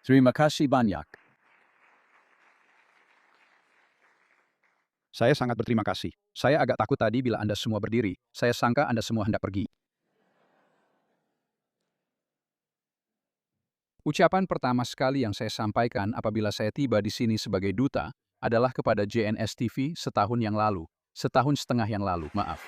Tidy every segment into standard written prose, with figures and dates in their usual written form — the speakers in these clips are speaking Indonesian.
Terima kasih banyak. Saya sangat berterima kasih. Saya agak takut tadi bila Anda semua berdiri. Saya sangka Anda semua hendak pergi. Ucapan pertama sekali yang saya sampaikan apabila saya tiba di sini sebagai duta adalah kepada JNS TV setahun yang lalu. Setahun setengah yang lalu, maaf.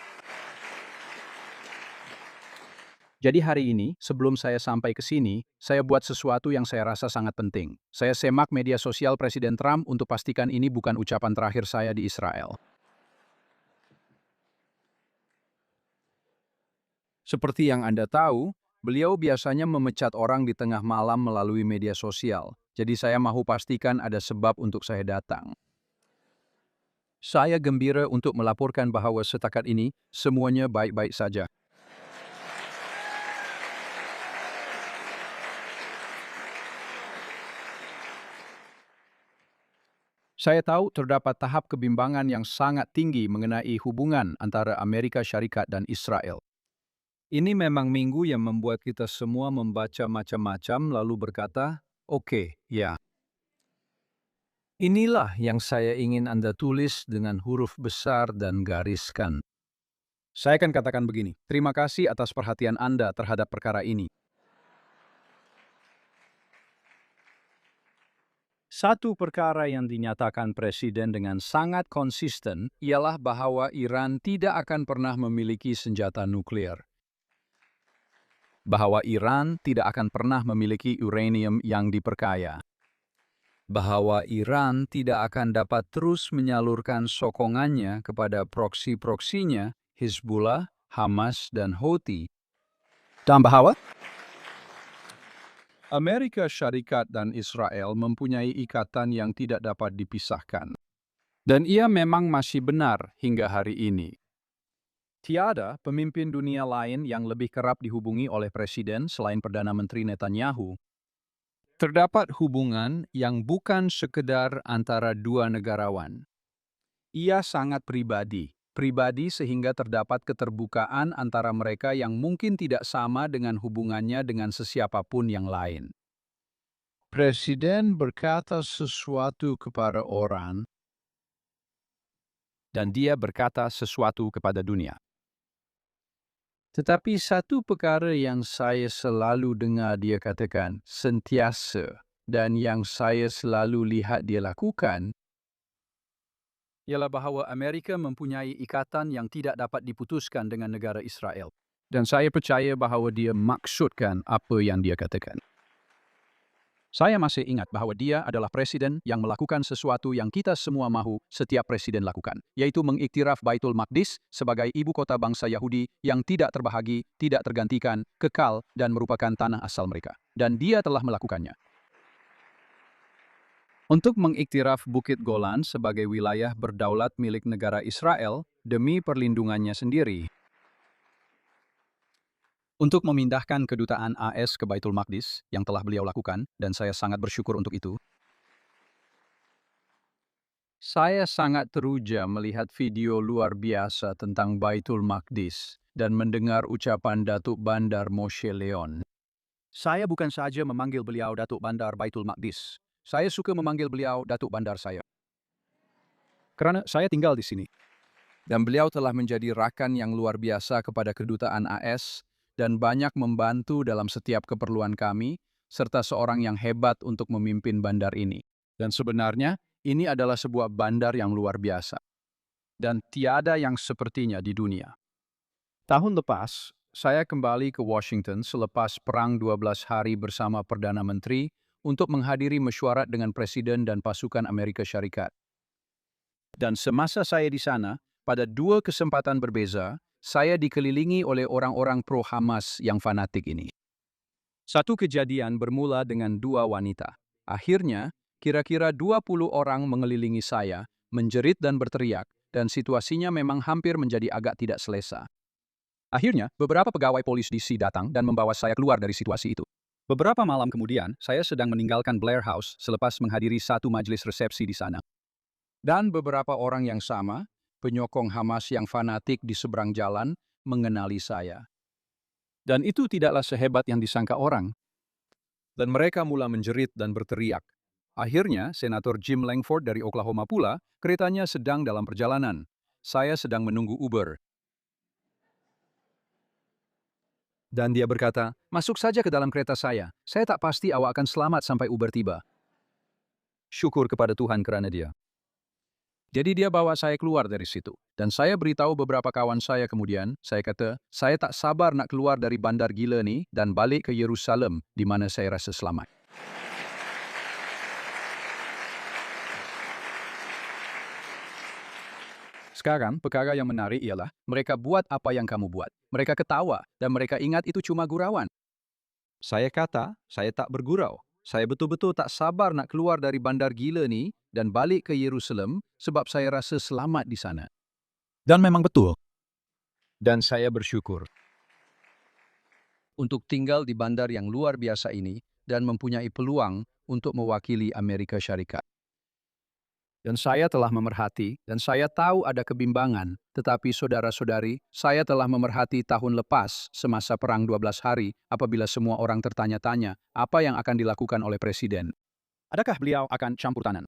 Jadi hari ini, sebelum saya sampai ke sini, saya buat sesuatu yang saya rasa sangat penting. Saya semak media sosial Presiden Trump untuk pastikan ini bukan ucapan terakhir saya di Israel. Seperti yang Anda tahu, beliau biasanya memecat orang di tengah malam melalui media sosial. Jadi saya mau pastikan ada sebab untuk saya datang. Saya gembira untuk melaporkan bahwa setakat ini semuanya baik-baik saja. Saya tahu terdapat tahap kebimbangan yang sangat tinggi mengenai hubungan antara Amerika Syarikat dan Israel. Ini memang minggu yang membuat kita semua membaca macam-macam lalu berkata, "Oke, ya. Inilah yang saya ingin Anda tulis dengan huruf besar dan gariskan." Saya akan katakan begini, terima kasih atas perhatian Anda terhadap perkara ini. Satu perkara yang dinyatakan Presiden dengan sangat konsisten ialah bahwa Iran tidak akan pernah memiliki senjata nuklir. Bahwa Iran tidak akan pernah memiliki uranium yang diperkaya. Bahwa Iran tidak akan dapat terus menyalurkan sokongannya kepada proksi-proksinya, Hizbullah, Hamas, dan Houthi. Dan bahwa Amerika Syarikat dan Israel mempunyai ikatan yang tidak dapat dipisahkan. Dan ia memang masih benar hingga hari ini. Tiada pemimpin dunia lain yang lebih kerap dihubungi oleh Presiden selain Perdana Menteri Netanyahu. Terdapat hubungan yang bukan sekedar antara dua negarawan. Ia sangat pribadi sehingga terdapat keterbukaan antara mereka yang mungkin tidak sama dengan hubungannya dengan sesiapapun yang lain. Presiden berkata sesuatu kepada orang, dan dia berkata sesuatu kepada dunia. Tetapi satu perkara yang saya selalu dengar dia katakan, sentiasa, dan yang saya selalu lihat dia lakukan, ialah bahwa Amerika mempunyai ikatan yang tidak dapat diputuskan dengan negara Israel. Dan saya percaya bahwa dia maksudkan apa yang dia katakan. Saya masih ingat bahwa dia adalah presiden yang melakukan sesuatu yang kita semua mahu setiap presiden lakukan, yaitu mengiktiraf Baitul Maqdis sebagai ibu kota bangsa Yahudi yang tidak terbahagi, tidak tergantikan, kekal, dan merupakan tanah asal mereka. Dan dia telah melakukannya. Untuk mengiktiraf Bukit Golan sebagai wilayah berdaulat milik negara Israel demi perlindungannya sendiri. Untuk memindahkan kedutaan AS ke Baitul Maqdis yang telah beliau lakukan, dan saya sangat bersyukur untuk itu. Saya sangat teruja melihat video luar biasa tentang Baitul Maqdis dan mendengar ucapan Datuk Bandar Moshe Leon. Saya bukan saja memanggil beliau Datuk Bandar Baitul Maqdis. Saya suka memanggil beliau Datuk Bandar saya. Karena saya tinggal di sini. Dan beliau telah menjadi rakan yang luar biasa kepada kedutaan AS dan banyak membantu dalam setiap keperluan kami, serta seorang yang hebat untuk memimpin bandar ini. Dan sebenarnya, ini adalah sebuah bandar yang luar biasa. Dan tiada yang sepertinya di dunia. Tahun lepas, saya kembali ke Washington selepas Perang 12 Hari bersama Perdana Menteri untuk menghadiri mesyuarat dengan Presiden dan pasukan Amerika Syarikat. Dan semasa saya di sana, pada dua kesempatan berbeza, saya dikelilingi oleh orang-orang pro-Hamas yang fanatik ini. Satu kejadian bermula dengan dua wanita. Akhirnya, kira-kira 20 orang mengelilingi saya, menjerit dan berteriak, dan situasinya memang hampir menjadi agak tidak selesa. Akhirnya, beberapa pegawai polisi DC datang dan membawa saya keluar dari situasi itu. Beberapa malam kemudian, saya sedang meninggalkan Blair House selepas menghadiri satu majelis resepsi di sana. Dan beberapa orang yang sama, penyokong Hamas yang fanatik di seberang jalan, mengenali saya. Dan itu tidaklah sehebat yang disangka orang. Dan mereka mulai menjerit dan berteriak. Akhirnya, Senator Jim Langford dari Oklahoma pula, keretanya sedang dalam perjalanan. Saya sedang menunggu Uber. Dan dia berkata, "Masuk saja ke dalam kereta saya. Saya tak pasti awak akan selamat sampai Uber tiba." Syukur kepada Tuhan kerana dia. Jadi dia bawa saya keluar dari situ. Dan saya beritahu beberapa kawan saya kemudian, saya kata, saya tak sabar nak keluar dari bandar gila ni dan balik ke Yerusalem di mana saya rasa selamat. Sekarang, perkara yang menarik ialah, mereka buat apa yang kamu buat. Mereka ketawa dan mereka ingat itu cuma gurauan. Saya kata, saya tak bergurau. Saya betul-betul tak sabar nak keluar dari bandar gila ni dan balik ke Yerusalem sebab saya rasa selamat di sana. Dan memang betul. Dan saya bersyukur untuk tinggal di bandar yang luar biasa ini dan mempunyai peluang untuk mewakili Amerika Syarikat. Dan saya telah memerhati, dan saya tahu ada kebimbangan, tetapi saudara-saudari, saya telah memerhati tahun lepas semasa Perang 12 Hari apabila semua orang tertanya-tanya apa yang akan dilakukan oleh Presiden. Adakah beliau akan campur tangan?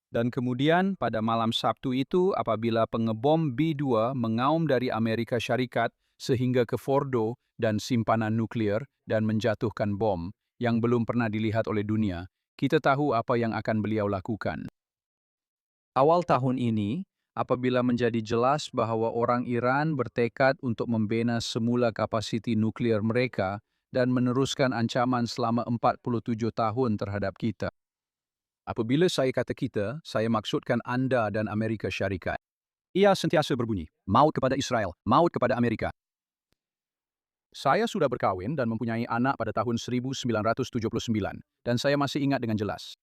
Dan kemudian pada malam Sabtu itu apabila pengebom B-2 mengaum dari Amerika Syarikat sehingga ke Fordo dan simpanan nuklir dan menjatuhkan bom yang belum pernah dilihat oleh dunia, kita tahu apa yang akan beliau lakukan. Awal tahun ini, apabila menjadi jelas bahwa orang Iran bertekad untuk membina semula kapasiti nuklir mereka dan meneruskan ancaman selama 47 tahun terhadap kita. Apabila saya kata kita, saya maksudkan Anda dan Amerika Syarikat. Ia sentiasa berbunyi, maut kepada Israel, maut kepada Amerika. Saya sudah berkahwin dan mempunyai anak pada tahun 1979, dan saya masih ingat dengan jelas.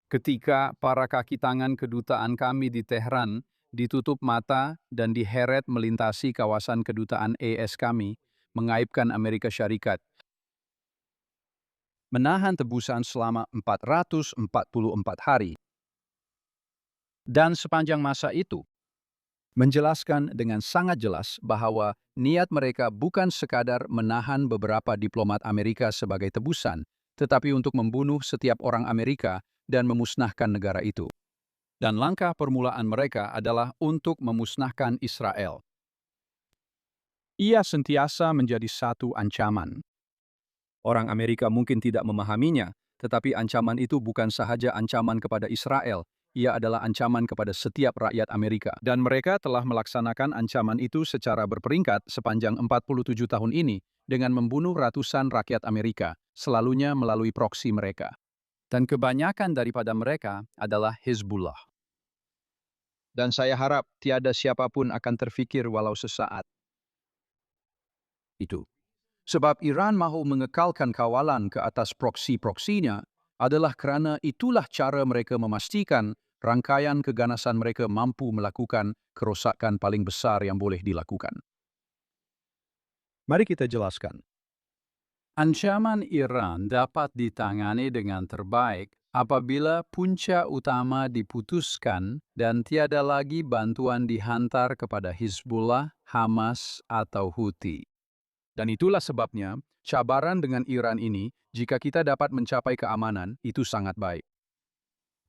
Ketika para kaki tangan kedutaan kami di Tehran ditutup mata dan diheret melintasi kawasan kedutaan AS kami, mengaibkan Amerika Syarikat, menahan tebusan selama 444 hari. Dan sepanjang masa itu, menjelaskan dengan sangat jelas bahwa niat mereka bukan sekadar menahan beberapa diplomat Amerika sebagai tebusan, tetapi untuk membunuh setiap orang Amerika dan memusnahkan negara itu. Dan langkah permulaan mereka adalah untuk memusnahkan Israel. Ia sentiasa menjadi satu ancaman. Orang Amerika mungkin tidak memahaminya, tetapi ancaman itu bukan sahaja ancaman kepada Israel, ia adalah ancaman kepada setiap rakyat Amerika. Dan mereka telah melaksanakan ancaman itu secara berperingkat sepanjang 47 tahun ini dengan membunuh ratusan rakyat Amerika, selalunya melalui proksi mereka. Dan kebanyakan daripada mereka adalah Hizbullah. Dan saya harap tiada siapapun akan terfikir walau sesaat itu. Sebab Iran mahu mengekalkan kawalan ke atas proksi-proksinya adalah kerana itulah cara mereka memastikan rangkaian keganasan mereka mampu melakukan kerosakan paling besar yang boleh dilakukan. Mari kita jelaskan. Ancaman Iran dapat ditangani dengan terbaik apabila punca utama diputuskan dan tiada lagi bantuan dihantar kepada Hizbullah, Hamas, atau Houthi. Dan itulah sebabnya, cabaran dengan Iran ini, jika kita dapat mencapai keamanan, itu sangat baik.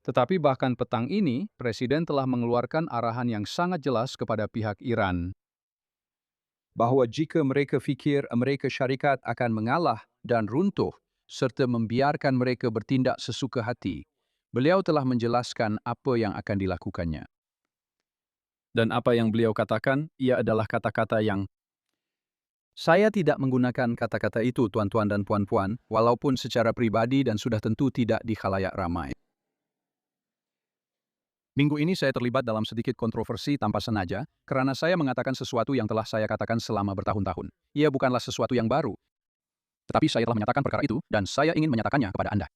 Tetapi bahkan petang ini, Presiden telah mengeluarkan arahan yang sangat jelas kepada pihak Iran, bahwa jika mereka fikir Amerika Syarikat akan mengalah dan runtuh, serta membiarkan mereka bertindak sesuka hati, beliau telah menjelaskan apa yang akan dilakukannya. Dan apa yang beliau katakan, ia adalah kata-kata yang saya tidak menggunakan kata-kata itu, tuan-tuan dan puan-puan, walaupun secara pribadi dan sudah tentu tidak di khalayak ramai. Minggu ini saya terlibat dalam sedikit kontroversi tanpa sengaja, kerana saya mengatakan sesuatu yang telah saya katakan selama bertahun-tahun. Ia bukanlah sesuatu yang baru, tetapi saya telah menyatakan perkara itu dan saya ingin menyatakannya kepada Anda.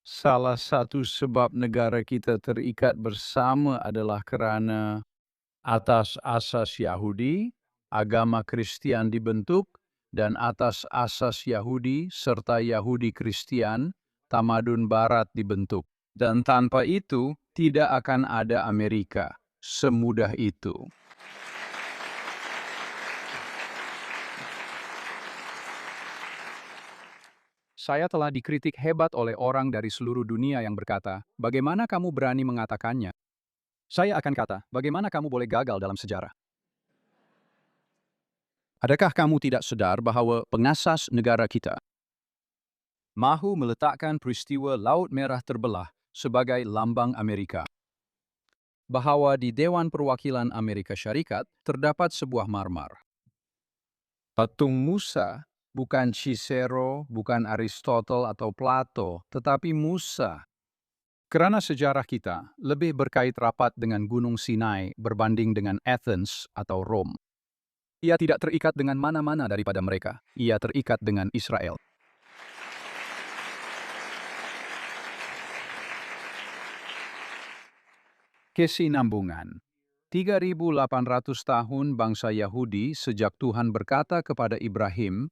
Salah satu sebab negara kita terikat bersama adalah kerana atas asas Yahudi, agama Kristian dibentuk, dan atas asas Yahudi serta Yahudi Kristian, tamadun Barat dibentuk. Dan tanpa itu, tidak akan ada Amerika. Semudah itu. Saya telah dikritik hebat oleh orang dari seluruh dunia yang berkata, bagaimana kamu berani mengatakannya? Saya akan kata, bagaimana kamu boleh gagal dalam sejarah? Adakah kamu tidak sadar bahwa pengasas negara kita mahu meletakkan peristiwa Laut Merah terbelah sebagai lambang Amerika? Bahwa di Dewan Perwakilan Amerika Syarikat terdapat sebuah marmar. Patung Musa, bukan Cicero, bukan Aristotle atau Plato, tetapi Musa. Karena sejarah kita lebih berkait rapat dengan Gunung Sinai berbanding dengan Athens atau Rome. Ia tidak terikat dengan mana-mana daripada mereka. Ia terikat dengan Israel. Kesinambungan. 3.800 tahun bangsa Yahudi sejak Tuhan berkata kepada Ibrahim,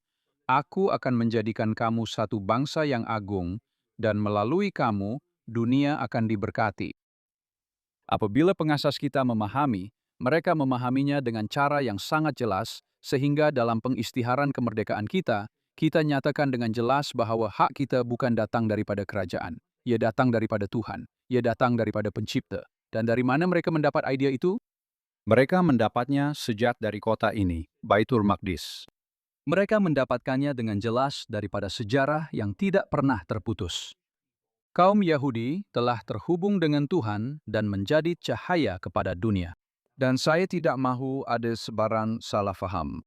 Aku akan menjadikan kamu satu bangsa yang agung, dan melalui kamu, dunia akan diberkati. Apabila pengasas kita memahami, mereka memahaminya dengan cara yang sangat jelas, sehingga dalam pengistiharan kemerdekaan kita, kita nyatakan dengan jelas bahwa hak kita bukan datang daripada kerajaan. Ia datang daripada Tuhan. Ia datang daripada Pencipta. Dan dari mana mereka mendapat ide itu? Mereka mendapatnya sejak dari kota ini, Baitul Maqdis. Mereka mendapatkannya dengan jelas daripada sejarah yang tidak pernah terputus. Kaum Yahudi telah terhubung dengan Tuhan dan menjadi cahaya kepada dunia. Dan saya tidak mahu ada sebaran salah faham.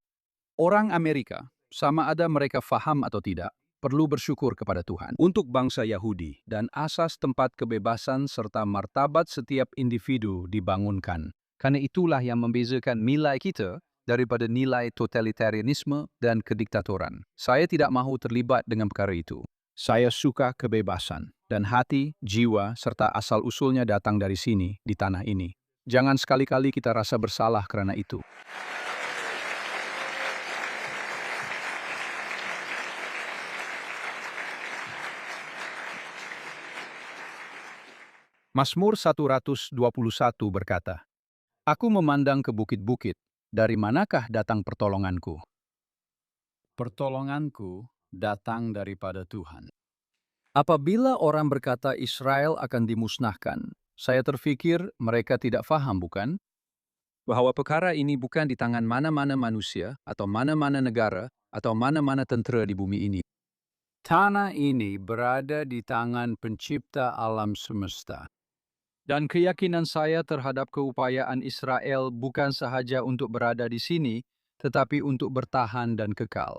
Orang Amerika, sama ada mereka faham atau tidak, perlu bersyukur kepada Tuhan untuk bangsa Yahudi dan asas tempat kebebasan serta martabat setiap individu dibangunkan. Karena itulah yang membezakan nilai kita daripada nilai totalitarianisme dan kediktatoran. Saya tidak mahu terlibat dengan perkara itu. Saya suka kebebasan dan hati, jiwa, serta asal-usulnya datang dari sini, di tanah ini. Jangan sekali-kali kita rasa bersalah karena itu. Mazmur 121 berkata, Aku memandang ke bukit-bukit, dari manakah datang pertolonganku? Pertolonganku datang daripada Tuhan. Apabila orang berkata Israel akan dimusnahkan, saya terfikir mereka tidak faham, bukan? Bahwa perkara ini bukan di tangan mana-mana manusia, atau mana-mana negara, atau mana-mana tentera di bumi ini. Tanah ini berada di tangan pencipta alam semesta. Dan keyakinan saya terhadap keupayaan Israel bukan sahaja untuk berada di sini, tetapi untuk bertahan dan kekal.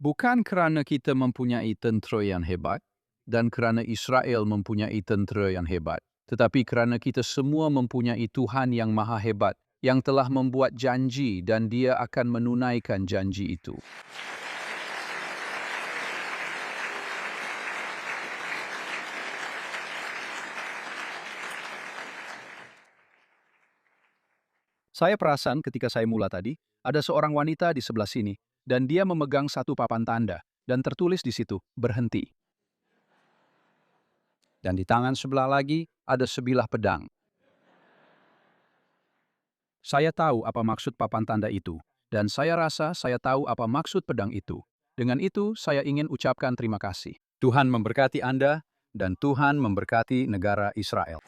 Bukan kerana kita mempunyai tentera yang hebat, dan kerana Israel mempunyai tentera yang hebat, tetapi kerana kita semua mempunyai Tuhan yang maha hebat, yang telah membuat janji dan Dia akan menunaikan janji itu. Saya perasan ketika saya mula tadi, ada seorang wanita di sebelah sini, dan dia memegang satu papan tanda, dan tertulis di situ, berhenti. Dan di tangan sebelah lagi, ada sebilah pedang. Saya tahu apa maksud papan tanda itu, dan saya rasa saya tahu apa maksud pedang itu. Dengan itu, saya ingin ucapkan terima kasih. Tuhan memberkati Anda, dan Tuhan memberkati negara Israel.